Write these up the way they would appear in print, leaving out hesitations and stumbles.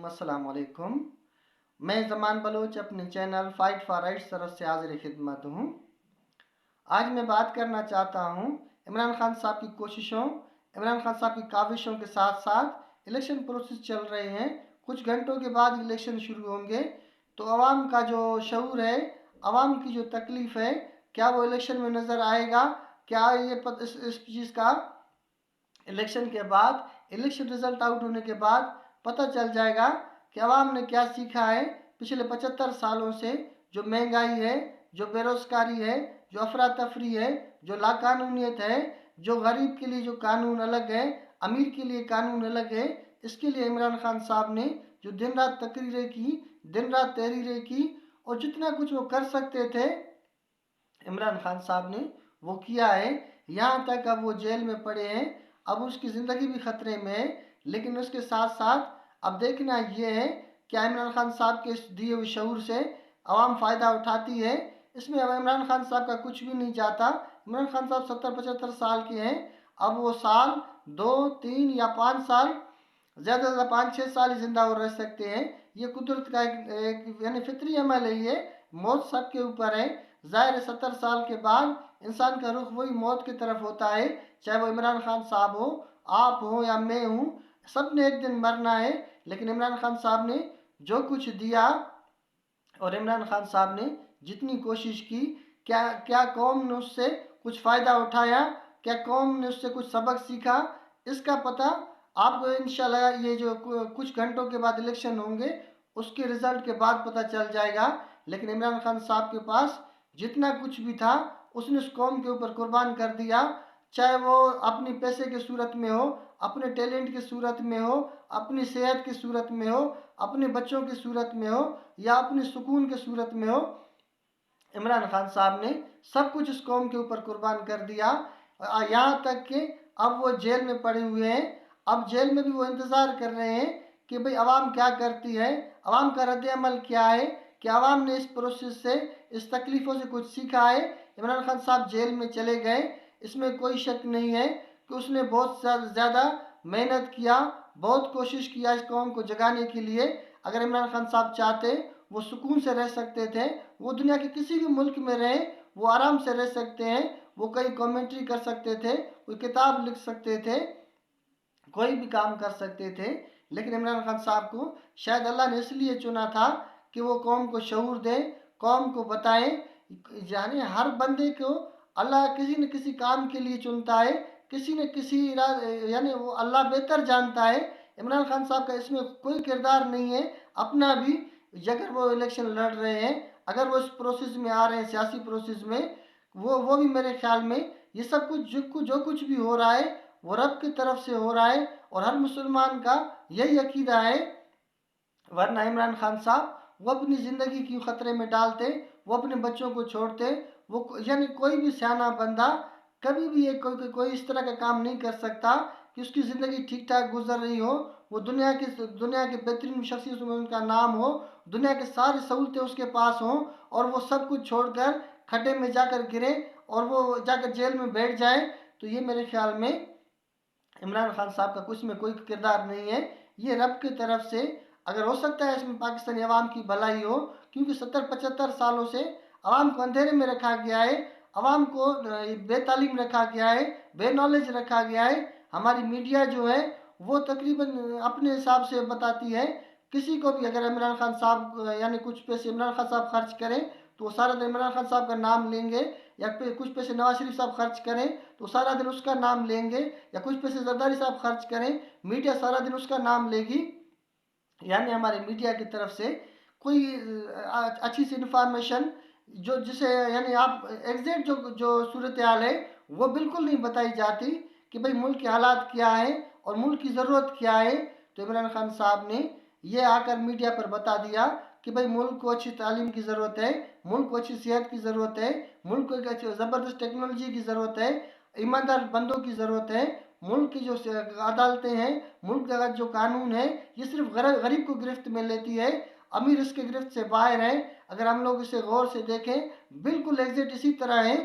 अस्सलाम वालेकुम। मैं ज़मान बलोच अपने चैनल फाइट फॉर राइट्स तरफ से हाजिर खिदमत हूँ। आज मैं बात करना चाहता हूँ इमरान खान साहब की कोशिशों, इमरान खान साहब की काविशों के साथ साथ इलेक्शन प्रोसेस चल रहे हैं। कुछ घंटों के बाद इलेक्शन शुरू होंगे, तो आवाम का जो शऊर है, आवाम की जो तकलीफ़ है, क्या वो इलेक्शन में नज़र आएगा? क्या ये इस चीज़ का इलेक्शन के बाद, इलेक्शन रिजल्ट आउट होने के बाद पता चल जाएगा कि आवाम ने क्या सीखा है पिछले 75 सालों से। जो महंगाई है, जो बेरोजगारी है, जो अफरा तफरी है, जो लाकानूनियत है, जो गरीब के लिए जो कानून अलग है, अमीर के लिए कानून अलग है, इसके लिए इमरान खान साहब ने जो दिन रात तकरीरें की, दिन रात तहरीरें की, और जितना कुछ वो कर सकते थे इमरान खान साहब ने वो किया है। यहाँ तक अब वो जेल में पड़े हैं, अब उसकी ज़िंदगी भी ख़तरे में है। लेकिन उसके साथ साथ अब देखना ये है क्या इमरान खान साहब के दिए हुए शऊर से आवाम फ़ायदा उठाती है। इसमें अब इमरान खान साहब का कुछ भी नहीं जाता। इमरान खान साहब 70-75 साल के हैं। अब वो साल 2, 3 या 5 साल, ज़्यादा से ज़्यादा 5-6 साल ही ज़िंदा और रह सकते हैं। ये कुदरत का एक यानी फितरी अमल है। ये मौत सबके ऊपर है। ज़ाहिर 70 साल के बाद इंसान का रुख वही मौत की तरफ होता है। चाहे वो इमरान खान साहब हो, आप हो या मैं हूँ, सब ने एक दिन मरना है। लेकिन इमरान खान साहब ने जो कुछ दिया और इमरान खान साहब ने जितनी कोशिश की, क्या क्या कौम ने उससे कुछ फ़ायदा उठाया, क्या कौम ने उससे कुछ सबक सीखा, इसका पता आपको इंशाल्लाह ये जो कुछ घंटों के बाद इलेक्शन होंगे उसके रिजल्ट के बाद पता चल जाएगा। लेकिन इमरान खान साहब के पास जितना कुछ भी था उसने उस कौम के ऊपर कुर्बान कर दिया। चाहे वो अपनी पैसे की सूरत में हो, अपने टैलेंट की सूरत में हो, अपनी सेहत की सूरत में हो, अपने बच्चों की सूरत में हो, या अपनी सुकून की सूरत में हो, इमरान खान साहब ने सब कुछ इस कौम के ऊपर कुर्बान कर दिया। यहाँ तक कि अब वो जेल में पड़े हुए हैं। अब जेल में भी वो इंतज़ार कर रहे हैं कि भाई आवाम क्या करती है, आवाम का रद्द अमल क्या है, कि आवाम ने इस प्रोसेस से, इस तकलीफ़ों से कुछ सीखा है। इमरान खान साहब जेल में चले गए, इसमें कोई शक नहीं है कि उसने बहुत ज़्यादा मेहनत किया, बहुत कोशिश किया इस कौम को जगाने के लिए। अगर इमरान खान साहब चाहते वो सुकून से रह सकते थे, वो दुनिया के किसी भी मुल्क में रहे, वो आराम से रह सकते हैं, वो कहीं कमेंट्री कर सकते थे, कोई किताब लिख सकते थे, कोई भी काम कर सकते थे। लेकिन इमरान खान साहब को शायद अल्लाह ने इसलिए चुना था कि वो कौम को शऊर दें, कौम को बताएं। यानी हर बंदे को अल्लाह किसी न किसी काम के लिए चुनता है, किसी न किसी यानी वो अल्लाह बेहतर जानता है। इमरान खान साहब का इसमें कोई किरदार नहीं है अपना भी। अगर वो इलेक्शन लड़ रहे हैं, अगर वो इस प्रोसेस में आ रहे हैं, सियासी प्रोसेस में, वो भी मेरे ख्याल में ये सब कुछ जो कुछ भी हो रहा है वो रब की तरफ से हो रहा है, और हर मुसलमान का यही अकीदा है। वरना इमरान खान साहब वो अपनी ज़िंदगी क्यों ख़तरे में डालते, वो अपने बच्चों को छोड़ते। वो यानी कोई भी सियाना बंदा कभी भी ये कोई इस तरह का काम नहीं कर सकता कि उसकी ज़िंदगी ठीक ठाक गुजर रही हो, वो दुनिया के बेहतरीन शख्सियतों में उनका नाम हो, दुनिया की सारी सहूलतें उसके पास हों, और वो सब कुछ छोड़कर खड्डे में जाकर गिरे और वो जाकर जेल में बैठ जाए। तो ये मेरे ख्याल में इमरान खान साहब का कुछ में कोई किरदार नहीं है। ये रब की तरफ से, अगर हो सकता है इसमें पाकिस्तानी अवाम की भलाई हो, क्योंकि 70-75 सालों से अवाम को अंधेरे में रखा गया है, अवाम को बेतालीम रखा गया है, बे नॉलेज रखा गया है। हमारी मीडिया जो है वो तकरीबन अपने हिसाब से बताती है। किसी को भी अगर इमरान खान साहब यानी कुछ पैसे इमरान खान साहब खर्च करें तो वो सारा दिन इमरान खान साहब का नाम लेंगे, या कुछ पैसे नवाज शरीफ साहब खर्च करें तो सारा दिन उसका नाम लेंगे, या कुछ पैसे जरदारी साहब खर्च करें, मीडिया सारा दिन उसका नाम लेगी। यानी हमारे मीडिया की तरफ से कोई अच्छी सी इंफॉर्मेशन जो जिसे यानी आप एग्जैक्ट जो जो सूरत हाल है वो बिल्कुल नहीं बताई जाती कि भाई मुल्क के हालात क्या है और मुल्क की ज़रूरत क्या है। तो इमरान खान साहब ने ये आकर मीडिया पर बता दिया कि भाई मुल्क को अच्छी तालीम की ज़रूरत है, मुल्क को अच्छी सेहत की ज़रूरत है, मुल्क को एक अच्छी ज़बरदस्त टेक्नोलॉजी की ज़रूरत है, ईमानदार बंदों की ज़रूरत है। मुल्क की जो अदालतें हैं, मुल्क का जो कानून है, ये सिर्फ गरीब को गिरफ्त में लेती है, अमीर इसके गिरफ्त से बाहर है। अगर हम लोग इसे गौर से देखें बिल्कुल एग्जैक्ट इसी तरह है।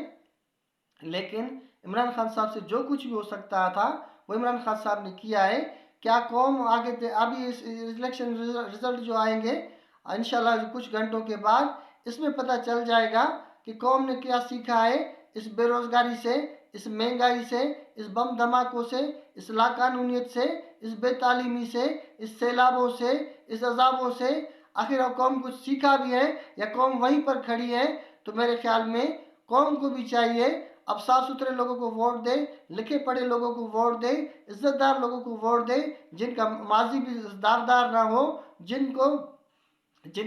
लेकिन इमरान खान साहब से जो कुछ भी हो सकता था वो इमरान खान साहब ने किया है। کیا قوم ابھی اس الیکشن رزلٹ جو آئیں گے انشاءاللہ کچھ گھنٹوں کے بعد، اس میں پتہ چل جائے گا کہ قوم نے کیا سیکھا ہے اس بے روزگاری سے، اس مہنگائی سے، اس بم دھماکوں سے، اس لاقانونیت سے، اس بے تعلیمی سے، اس سیلابوں سے، اس عذابوں سے آخر قوم کچھ سیکھا بھی ہے یا قوم وہیں پر کھڑی ہے۔ تو میرے خیال میں قوم کو بھی چاہیے اب صاف ستھرے لوگوں کو ووٹ دے، لکھے پڑھے لوگوں کو ووٹ دے، عزت دار لوگوں کو ووٹ دے، جن کا ماضی بھی داغدار نہ ہو، جن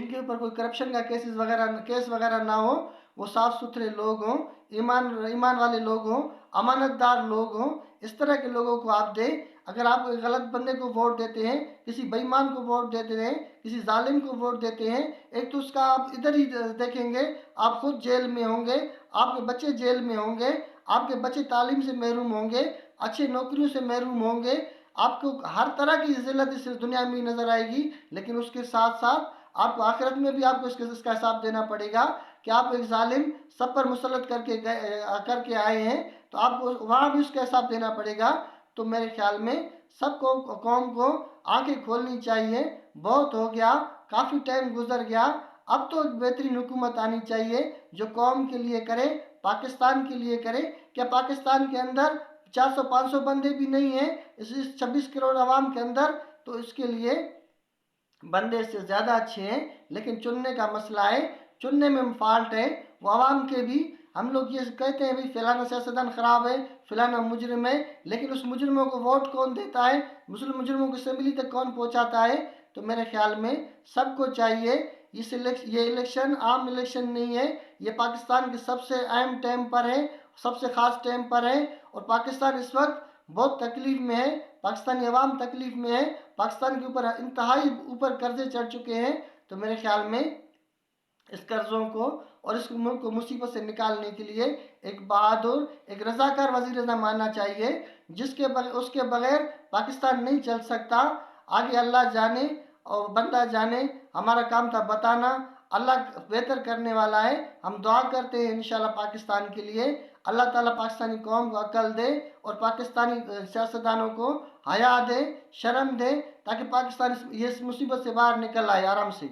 کے اوپر کوئی کرپشن کا کیس وغیرہ نہ ہو، وہ صاف ستھرے لوگ ہوں، ایمان والے لوگ ہوں، امانت دار لوگ ہوں، اس طرح کے لوگوں کو آپ دیں۔ اگر آپ ایک غلط بندے کو ووٹ دیتے ہیں، کسی بے ایمان کو ووٹ دیتے ہیں، کسی ظالم کو ووٹ دیتے ہیں، ایک تو اس کا آپ ادھر ہی دیکھیں گے آپ خود جیل میں ہوں گے، آپ کے بچے جیل میں ہوں گے، آپ کے بچے تعلیم سے محروم ہوں گے، اچھے نوکریوں سے محروم ہوں گے، آپ کو ہر طرح کی ذلت اس دنیا میں نظر آئے گی، لیکن اس کے ساتھ ساتھ آپ کو آخرت میں بھی آپ کو اس کا حساب دینا پڑے گا کہ آپ ایک ظالم سب پر مسلط کر کے آئے ہیں، تو آپ کو وہاں بھی اس کا حساب دینا پڑے گا۔ تو میرے خیال میں سب قوم کو آنکھیں کھولنی چاہیے، بہت ہو گیا، کافی ٹائم گزر گیا، اب تو ایک بہترین حکومت آنی چاہیے جو قوم کے لیے کرے، پاکستان کے لیے کرے۔ کیا پاکستان کے اندر 400-500 بندے بھی نہیں ہیں اس 26 کروڑ عوام کے اندر؟ تو اس کے لیے بندے سے زیادہ اچھے ہیں، لیکن چننے کا مسئلہ ہے، چننے میں فالٹ ہے۔ وہ عوام کے بھی ہم لوگ یہ کہتے ہیں بھی فلانا سیاستدان خراب ہے، فلانا مجرم ہے، لیکن اس مجرموں کو ووٹ کون دیتا ہے، مسلم مجرموں کو اسمبلی تک کون پہنچاتا ہے؟ تو میرے خیال میں سب کو چاہیے، یہ الیکشن عام الیکشن نہیں ہے، یہ پاکستان کے سب سے اہم ٹائم پر ہے، سب سے خاص ٹائم پر ہے، اور پاکستان اس وقت بہت تکلیف میں ہے، پاکستانی عوام تکلیف میں ہے، پاکستان کے اوپر انتہائی اوپر قرضے چڑھ چکے ہیں۔ تو میرے خیال میں اس قرضوں کو اور اس ملک کو مصیبت سے نکالنے کے لیے ایک بہادر، ایک رضاکار وزیر اعظم آنا چاہیے، اس کے بغیر پاکستان نہیں چل سکتا۔ آگے اللہ جانے اور بندہ جانے، ہمارا کام تھا بتانا، اللہ بہتر کرنے والا ہے۔ ہم دعا کرتے ہیں انشاءاللہ پاکستان کے لیے، اللہ تعالیٰ پاکستانی قوم کو عقل دے اور پاکستانی سیاستدانوں کو حیا دے، شرم دے، تاکہ پاکستان اس مصیبت سے باہر نکل آئے آرام سے۔